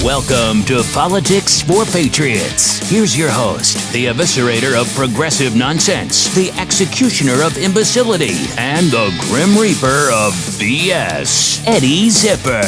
Welcome to Politics for Patriots. Here's your host, the eviscerator of progressive nonsense, the executioner of imbecility, and the grim reaper of BS, Eddie Zipper.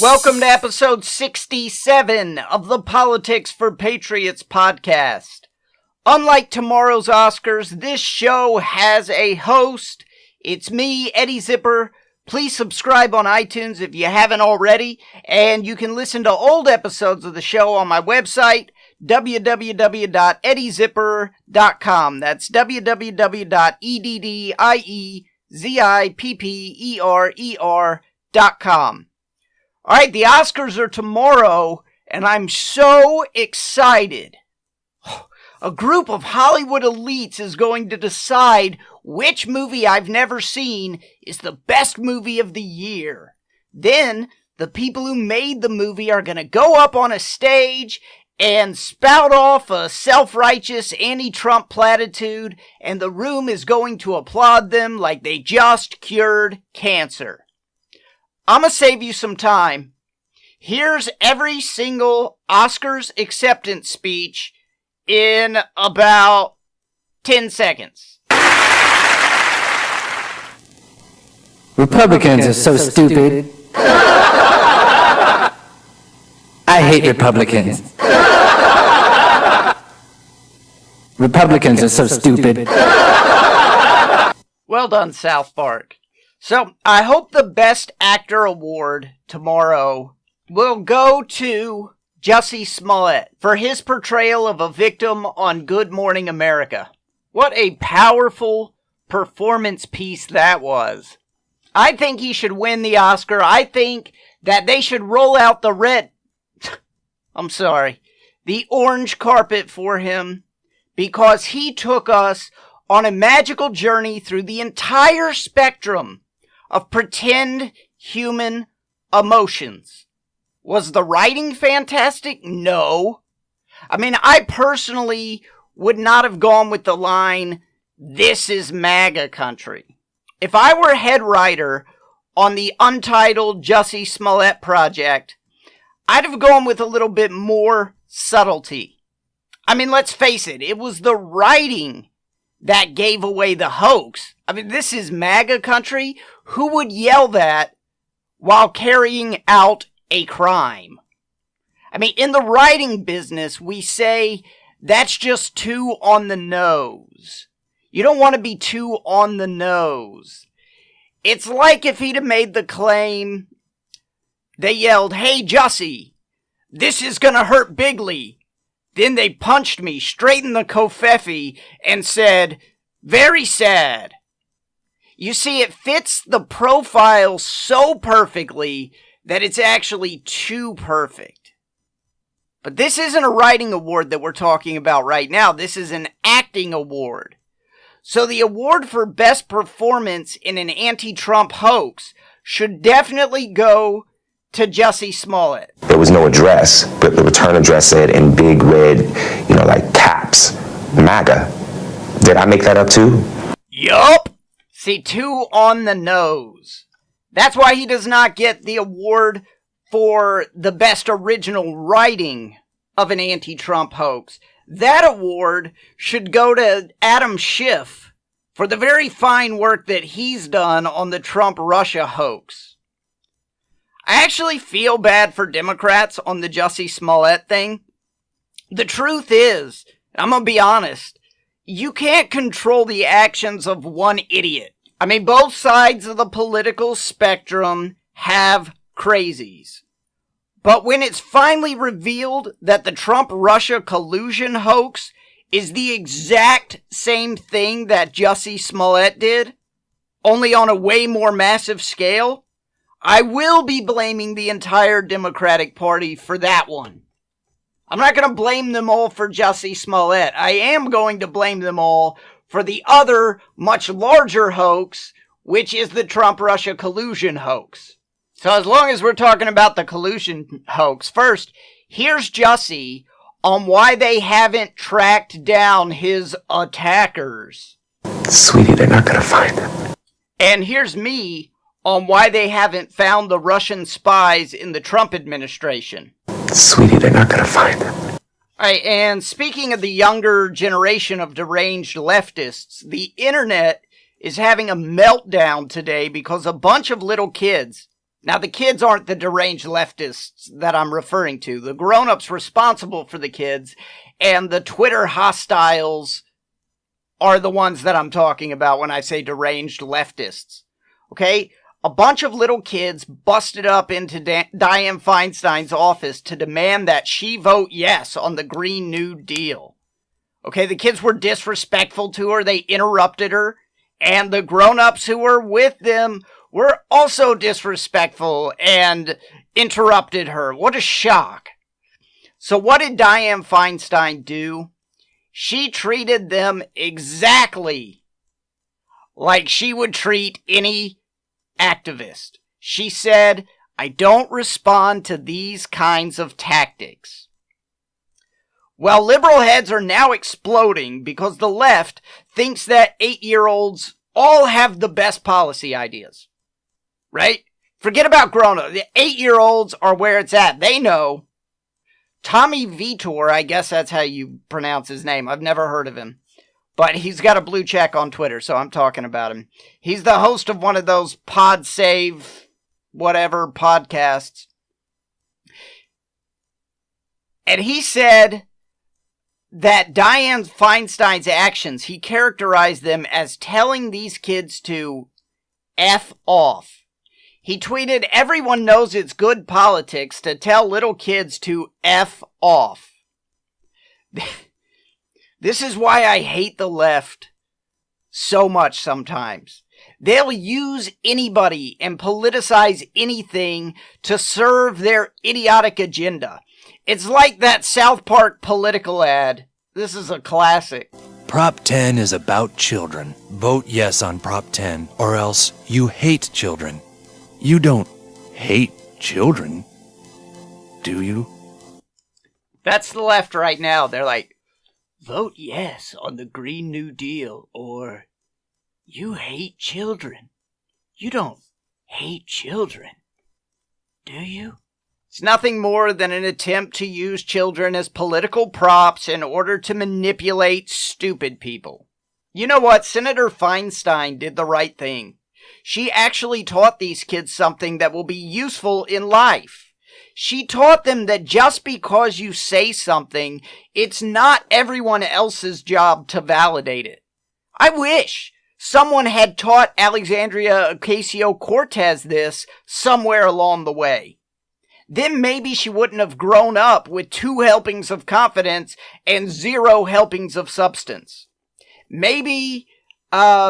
Welcome to episode 67 of the Politics for Patriots podcast. Unlike tomorrow's Oscars, this show has a host. It's me, Eddie Zipper. Please subscribe on iTunes if you haven't already, and you can listen to old episodes of the show on my website, www.eddiezipper.com. That's www.eddiezipper.com. All right, the Oscars are tomorrow, and I'm so excited. A group of Hollywood elites is going to decide which movie I've never seen is the best movie of the year. Then, the people who made the movie are going to go up on a stage and spout off a self-righteous anti-Trump platitude, and the room is going to applaud them like they just cured cancer. I'm going to save you some time. Here's every single Oscars acceptance speech in about 10 seconds. Republicans are so stupid. I hate Republicans. Republicans are so stupid. Well done, South Park. So, I hope the Best Actor Award tomorrow will go to Jussie Smollett for his portrayal of a victim on Good Morning America. What a powerful performance piece that was. I think he should win the Oscar. I think that they should roll out the orange carpet for him, because he took us on a magical journey through the entire spectrum of pretend human emotions. Was the writing fantastic? No. I mean, I personally would not have gone with the line, "This is MAGA country." If I were head writer on the untitled Jussie Smollett project, I'd have gone with a little bit more subtlety. I mean, let's face it, it was the writing that gave away the hoax. I mean, this is MAGA country. Who would yell that while carrying out a crime? I mean, in the writing business, we say that's just too on the nose. You don't want to be too on the nose. It's like if he'd have made the claim, they yelled, "Hey, Jussie, this is gonna hurt bigly." Then they punched me straight in the covfefe and said, "Very sad." You see, it fits the profile so perfectly that it's actually too perfect. But this isn't a writing award that we're talking about right now. This is an acting award. So the award for best performance in an anti-Trump hoax should definitely go to Jussie Smollett. There was no address, but the return address said in big red, like caps, MAGA. Did I make that up too? Yup. See, too on the nose. That's why he does not get the award for the best original writing of an anti-Trump hoax. That award should go to Adam Schiff for the very fine work that he's done on the Trump-Russia hoax. I actually feel bad for Democrats on the Jussie Smollett thing. The truth is, I'm gonna be honest, you can't control the actions of one idiot. I mean, both sides of the political spectrum have crazies. But when it's finally revealed that the Trump-Russia collusion hoax is the exact same thing that Jussie Smollett did, only on a way more massive scale, I will be blaming the entire Democratic Party for that one. I'm not going to blame them all for Jussie Smollett. I am going to blame them all for the other, much larger hoax, which is the Trump-Russia collusion hoax. So as long as we're talking about the collusion hoax, first, here's Jussie on why they haven't tracked down his attackers. Sweetie, they're not going to find him. And here's me on why they haven't found the Russian spies in the Trump administration. Sweetie, they're not gonna find him. All right, and speaking of the younger generation of deranged leftists, the internet is having a meltdown today because a bunch of little kids, now the kids aren't the deranged leftists that I'm referring to, the grown-ups responsible for the kids, and the Twitter hostiles are the ones that I'm talking about when I say deranged leftists. Okay? A bunch of little kids busted up into Dianne Feinstein's office to demand that she vote yes on the Green New Deal. Okay, the kids were disrespectful to her, they interrupted her, and the grown-ups who were with them were also disrespectful and interrupted her. What a shock. So what did Dianne Feinstein do? She treated them exactly like she would treat any activist. She said, I don't respond to these kinds of tactics. Well, liberal heads are now exploding because the left thinks that 8-year-olds all have the best policy ideas. Right? Forget about grown-ups. The 8-year-olds are where it's at. They know. Tommy Vitor, I guess that's how you pronounce his name. I've never heard of him. But he's got a blue check on Twitter, so I'm talking about him. He's the host of one of those pod save whatever podcasts. And he said that Dianne Feinstein's actions, he characterized them as telling these kids to F off. He tweeted, everyone knows it's good politics to tell little kids to F off. This is why I hate the left so much sometimes. They'll use anybody and politicize anything to serve their idiotic agenda. It's like that South Park political ad. This is a classic. Prop 10 is about children. Vote yes on Prop 10, or else you hate children. You don't hate children, do you? That's the left right now. They're like, vote yes on the Green New Deal, or you hate children. You don't hate children, do you? It's nothing more than an attempt to use children as political props in order to manipulate stupid people. You know what? Senator Feinstein did the right thing. She actually taught these kids something that will be useful in life. She taught them that just because you say something, it's not everyone else's job to validate it. I wish someone had taught Alexandria Ocasio-Cortez this somewhere along the way. Then maybe she wouldn't have grown up with 2 helpings of confidence and 0 helpings of substance. Maybe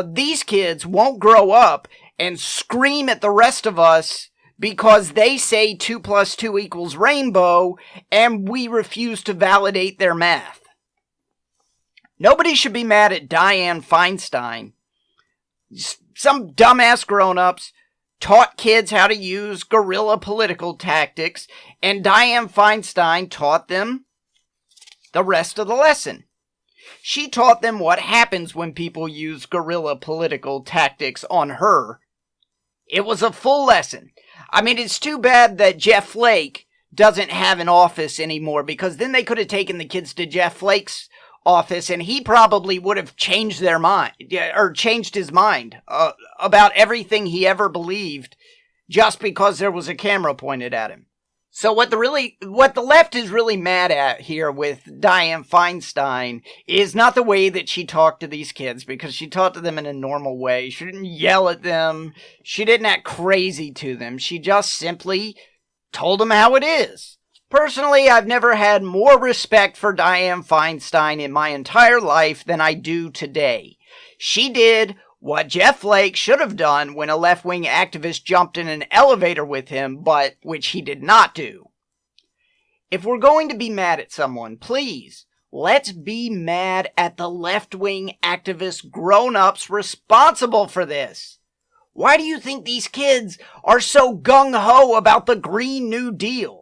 these kids won't grow up and scream at the rest of us because they say 2 + 2 = rainbow and we refuse to validate their math. Nobody should be mad at Dianne Feinstein. Some dumbass grown-ups taught kids how to use guerrilla political tactics, and Dianne Feinstein taught them the rest of the lesson. She taught them what happens when people use guerrilla political tactics on her. It was a full lesson. I mean, it's too bad that Jeff Flake doesn't have an office anymore, because then they could have taken the kids to Jeff Flake's office and he probably would have changed their mind, or changed his mind about everything he ever believed just because there was a camera pointed at him. So what the left is really mad at here with Dianne Feinstein is not the way that she talked to these kids, because she talked to them in a normal way. She didn't yell at them. She didn't act crazy to them. She just simply told them how it is. Personally, I've never had more respect for Dianne Feinstein in my entire life than I do today. She did what Jeff Flake should have done when a left-wing activist jumped in an elevator with him, but which he did not do. If we're going to be mad at someone, please, let's be mad at the left-wing activist grown-ups responsible for this. Why do you think these kids are so gung-ho about the Green New Deal?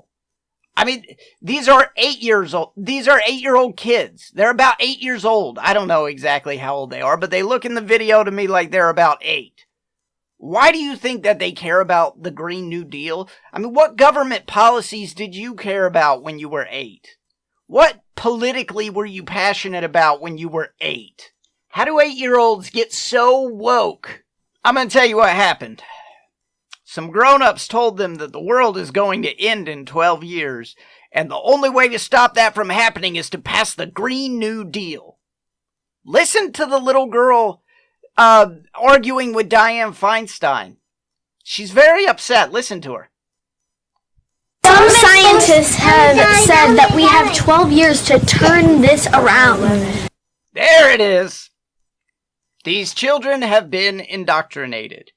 I mean, these are 8 years old. These are 8-year-old kids. They're about 8 years old. I don't know exactly how old they are, but they look in the video to me like they're about 8. Why do you think that they care about the Green New Deal? I mean, what government policies did you care about when you were 8? What politically were you passionate about when you were 8? How do 8-year-olds get so woke? I'm going to tell you what happened. Some grown-ups told them that the world is going to end in 12 years, and the only way to stop that from happening is to pass the Green New Deal. Listen to the little girl arguing with Dianne Feinstein. She's very upset. Listen to her. Some scientists have said that we have 12 years to turn this around. There it is. These children have been indoctrinated,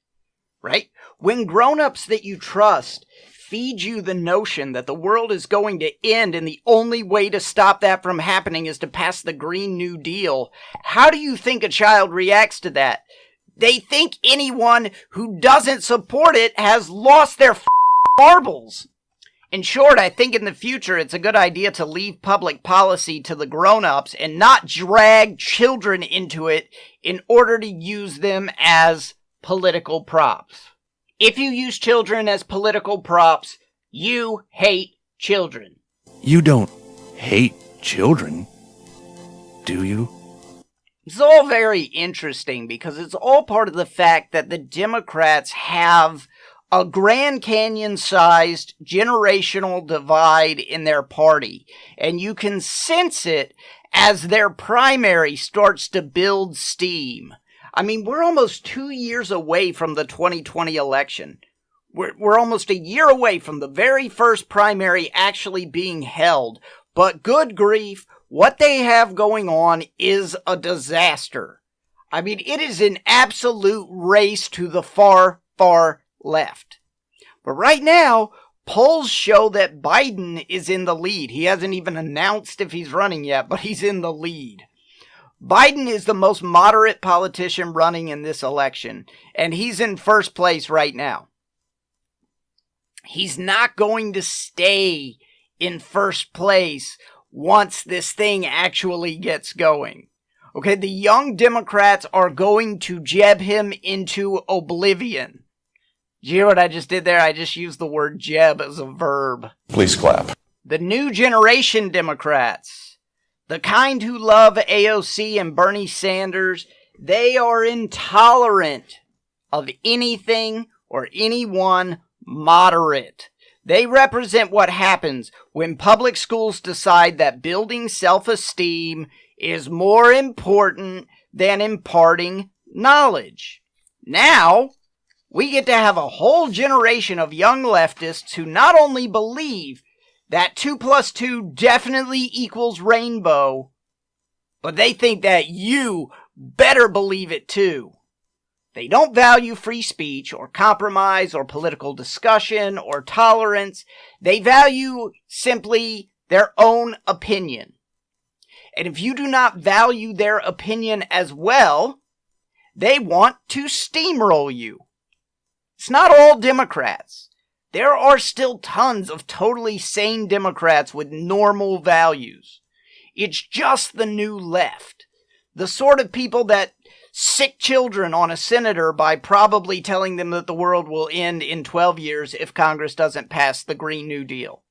right? When grown-ups that you trust feed you the notion that the world is going to end and the only way to stop that from happening is to pass the Green New Deal, how do you think a child reacts to that? They think anyone who doesn't support it has lost their marbles. In short, I think in the future it's a good idea to leave public policy to the grown-ups and not drag children into it in order to use them as political props. If you use children as political props, you hate children. You don't hate children, do you? It's all very interesting because it's all part of the fact that the Democrats have a Grand Canyon-sized generational divide in their party, and you can sense it as their primary starts to build steam. I mean, we're almost 2 years away from the 2020 election. We're almost a year away from the very first primary actually being held. But good grief, what they have going on is a disaster. I mean, it is an absolute race to the far, far left. But right now, polls show that Biden is in the lead. He hasn't even announced if he's running yet, but he's in the lead. Biden is the most moderate politician running in this election, and he's in first place right now. He's not going to stay in first place once this thing actually gets going. Okay, the young Democrats are going to jab him into oblivion. Did you hear what I just did there? I just used the word jab as a verb. Please clap. The new generation Democrats, the kind who love AOC and Bernie Sanders, they are intolerant of anything or anyone moderate. They represent what happens when public schools decide that building self-esteem is more important than imparting knowledge. Now, we get to have a whole generation of young leftists who not only believe that 2 + 2 definitely equals rainbow, but they think that you better believe it too. They don't value free speech or compromise or political discussion or tolerance. They value simply their own opinion. And if you do not value their opinion as well, they want to steamroll you. It's not all Democrats. There are still tons of totally sane Democrats with normal values. It's just the new left. The sort of people that sick children on a senator by probably telling them that the world will end in 12 years if Congress doesn't pass the Green New Deal.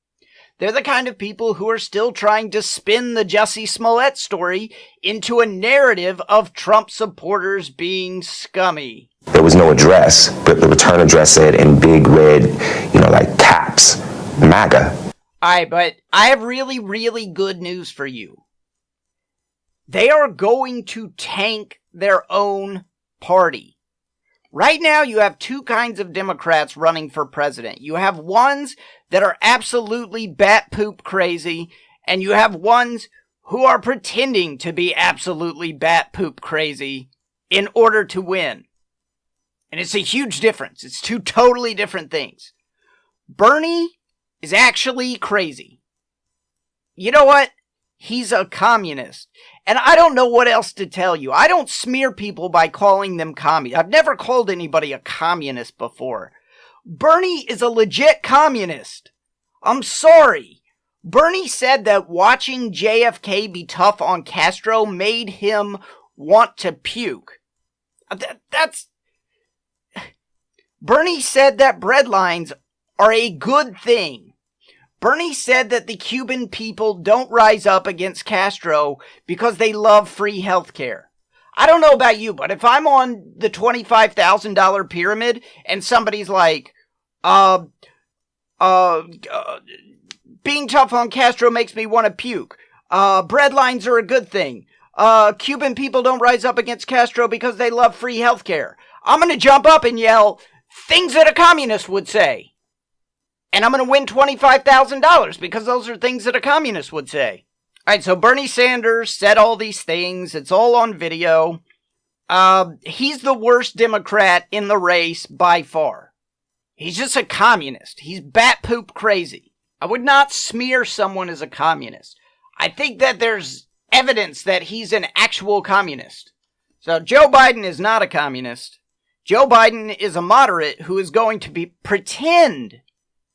They're the kind of people who are still trying to spin the Jussie Smollett story into a narrative of Trump supporters being scummy. There was no address, but the return address said in big red, like caps, MAGA. Alright, but I have really, really good news for you. They are going to tank their own party. Right now, you have two kinds of Democrats running for president. You have ones that are absolutely bat poop crazy, and you have ones who are pretending to be absolutely bat poop crazy in order to win. And it's a huge difference. It's two totally different things. Bernie is actually crazy. You know what? He's a communist. And I don't know what else to tell you. I don't smear people by calling them communists. I've never called anybody a communist before. Bernie is a legit communist. I'm sorry. Bernie said that watching JFK be tough on Castro made him want to puke. Bernie said that breadlines are a good thing. Bernie said that the Cuban people don't rise up against Castro because they love free healthcare. I don't know about you, but if I'm on the $25,000 pyramid and somebody's like, being tough on Castro makes me want to puke. Breadlines are a good thing. Cuban people don't rise up against Castro because they love free healthcare. I'm going to jump up and yell things that a communist would say. And I'm going to win $25,000 because those are things that a communist would say. All right, so Bernie Sanders said all these things. It's all on video. He's the worst Democrat in the race by far. He's just a communist. He's bat poop crazy. I would not smear someone as a communist. I think that there's evidence that he's an actual communist. So Joe Biden is not a communist. Joe Biden is a moderate who is going to pretend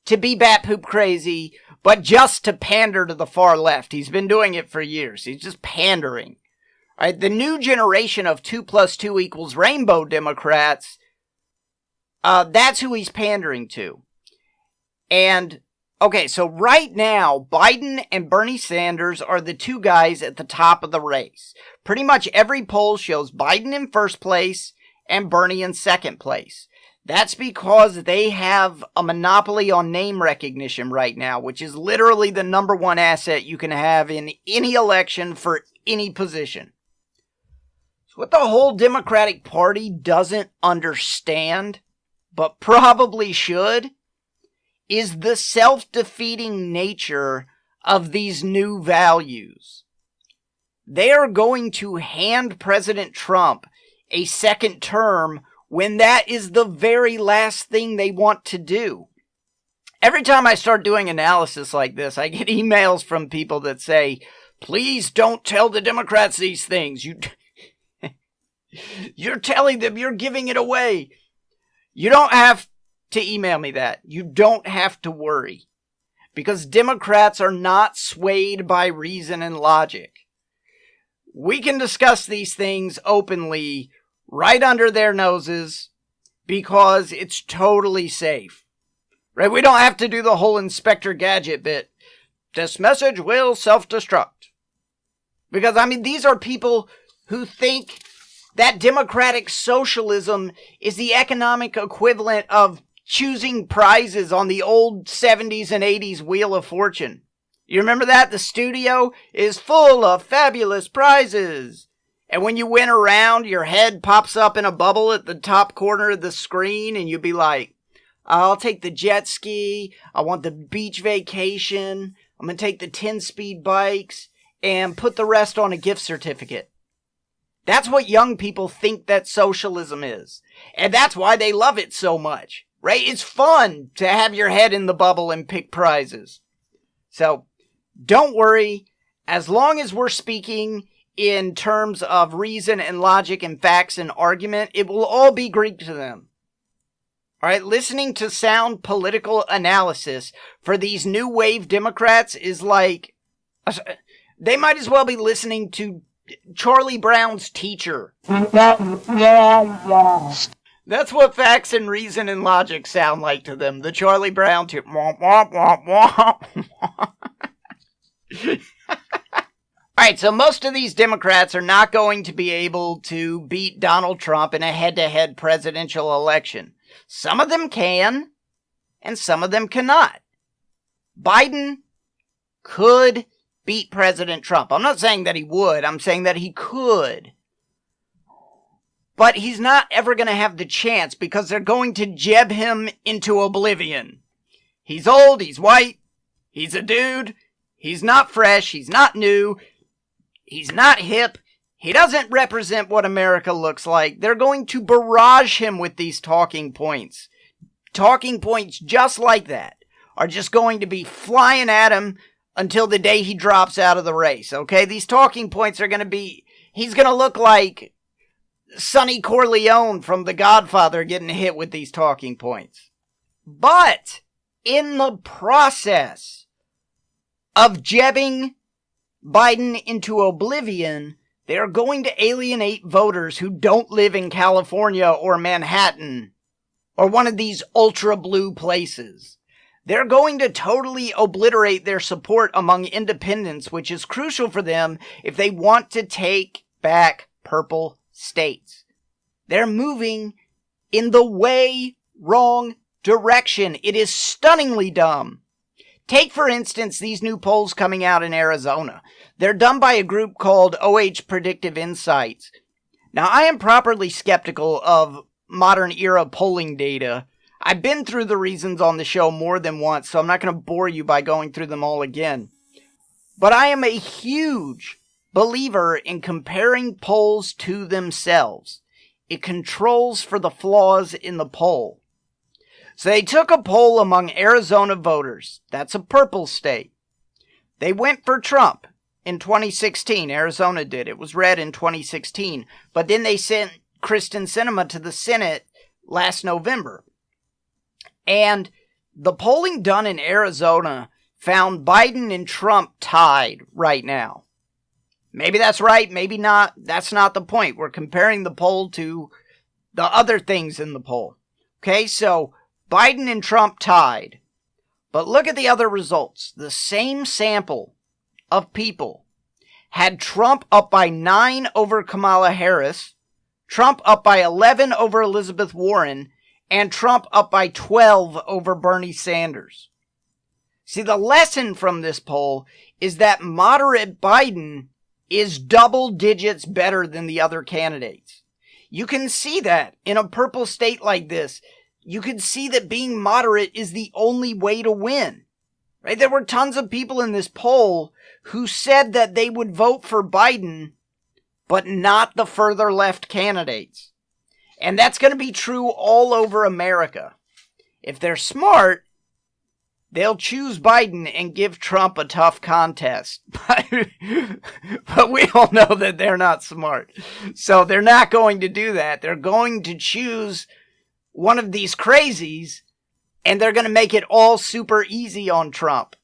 to be bat poop crazy, but just to pander to the far left. He's been doing it for years. He's just pandering. All right, the new generation of 2 + 2 = rainbow Democrats, that's who he's pandering to. And, okay, so right now, Biden and Bernie Sanders are the two guys at the top of the race. Pretty much every poll shows Biden in first place and Bernie in second place. That's because they have a monopoly on name recognition right now, which is literally the number one asset you can have in any election for any position. So what the whole Democratic Party doesn't understand, but probably should, is the self-defeating nature of these new values. They are going to hand President Trump a second term when that is the very last thing they want to do. Every time I start doing analysis like this, I get emails from people that say, please don't tell the Democrats these things. You're telling them, you're giving it away. You don't have to email me that. You don't have to worry. Because Democrats are not swayed by reason and logic. We can discuss these things openly right under their noses because it's totally safe. Right? We don't have to do the whole Inspector Gadget bit. This message will self-destruct. Because, I mean, these are people who think that democratic socialism is the economic equivalent of choosing prizes on the old 70s and 80s Wheel of Fortune. You remember that? The studio is full of fabulous prizes. And when you win a round, your head pops up in a bubble at the top corner of the screen, and you'll be like, I'll take the jet ski, I want the beach vacation, I'm going to take the 10-speed bikes, and put the rest on a gift certificate. That's what young people think that socialism is. And that's why they love it so much, right? It's fun to have your head in the bubble and pick prizes. So, don't worry, as long as we're speaking in terms of reason and logic and facts and argument, it will all be Greek to them. Alright, listening to sound political analysis for these new wave Democrats is like, they might as well be listening to Charlie Brown's teacher. That's what facts and reason and logic sound like to them. The Charlie Brown teacher. Alright, so most of these Democrats are not going to be able to beat Donald Trump in a head-to-head presidential election. Some of them can, and some of them cannot. Biden could beat President Trump. I'm not saying that he would, I'm saying that he could. But he's not ever going to have the chance because they're going to jab him into oblivion. He's old, he's white, he's a dude, he's not fresh, he's not new, he's not hip. He doesn't represent what America looks like. They're going to barrage him with these talking points. Talking points just like that are just going to be flying at him until the day he drops out of the race, okay? These talking points are going to be... He's going to look like Sonny Corleone from The Godfather getting hit with these talking points. But in the process of jabbing Biden into oblivion, they are going to alienate voters who don't live in California or Manhattan or one of these ultra blue places. They're going to totally obliterate their support among independents, which is crucial for them if they want to take back purple states. They're moving in the way wrong direction. It is stunningly dumb. Take, for instance, these new polls coming out in Arizona. They're done by a group called OH Predictive Insights. Now, I am properly skeptical of modern era polling data. I've been through the reasons on the show more than once, so I'm not going to bore you by going through them all again. But I am a huge believer in comparing polls to themselves. It controls for the flaws in the poll. So they took a poll among Arizona voters. That's a purple state. They went for Trump in 2016. Arizona did. It was red in 2016. But then they sent Kristen Sinema to the Senate last November. And the polling done in Arizona found Biden and Trump tied right now. Maybe that's right, maybe not. That's not the point. We're comparing the poll to the other things in the poll. Okay, so Biden and Trump tied. But look at the other results. The same sample of people had Trump up by 9 over Kamala Harris, Trump up by 11 over Elizabeth Warren, and Trump up by 12 over Bernie Sanders. See, the lesson from this poll is that moderate Biden is double digits better than the other candidates. You can see that in a purple state like this. You can see that being moderate is the only way to win. Right? There were tons of people in this poll who said that they would vote for Biden, but not the further left candidates. And that's going to be true all over America. If they're smart, they'll choose Biden and give Trump a tough contest. But we all know that they're not smart. So they're not going to do that. They're going to choose one of these crazies, and they're going to make it all super easy on Trump.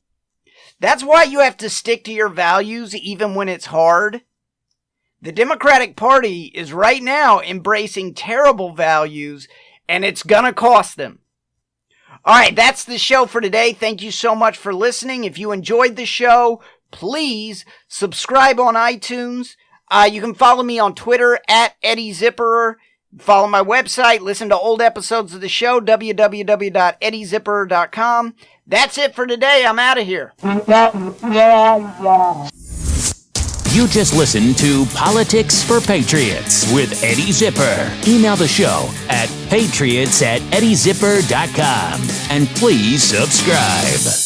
That's why you have to stick to your values even when it's hard. The Democratic Party is right now embracing terrible values, and it's gonna cost them. Alright, that's the show for today. Thank you so much for listening. If you enjoyed the show, please subscribe on iTunes. You can follow me on Twitter at Eddie Zipperer. Follow my website, listen to old episodes of the show, www.eddiezipperer.com. That's it for today. I'm out of here. You just listened to Politics for Patriots with Eddie Zipper. Email the show at patriots@eddiezipper.com and please subscribe.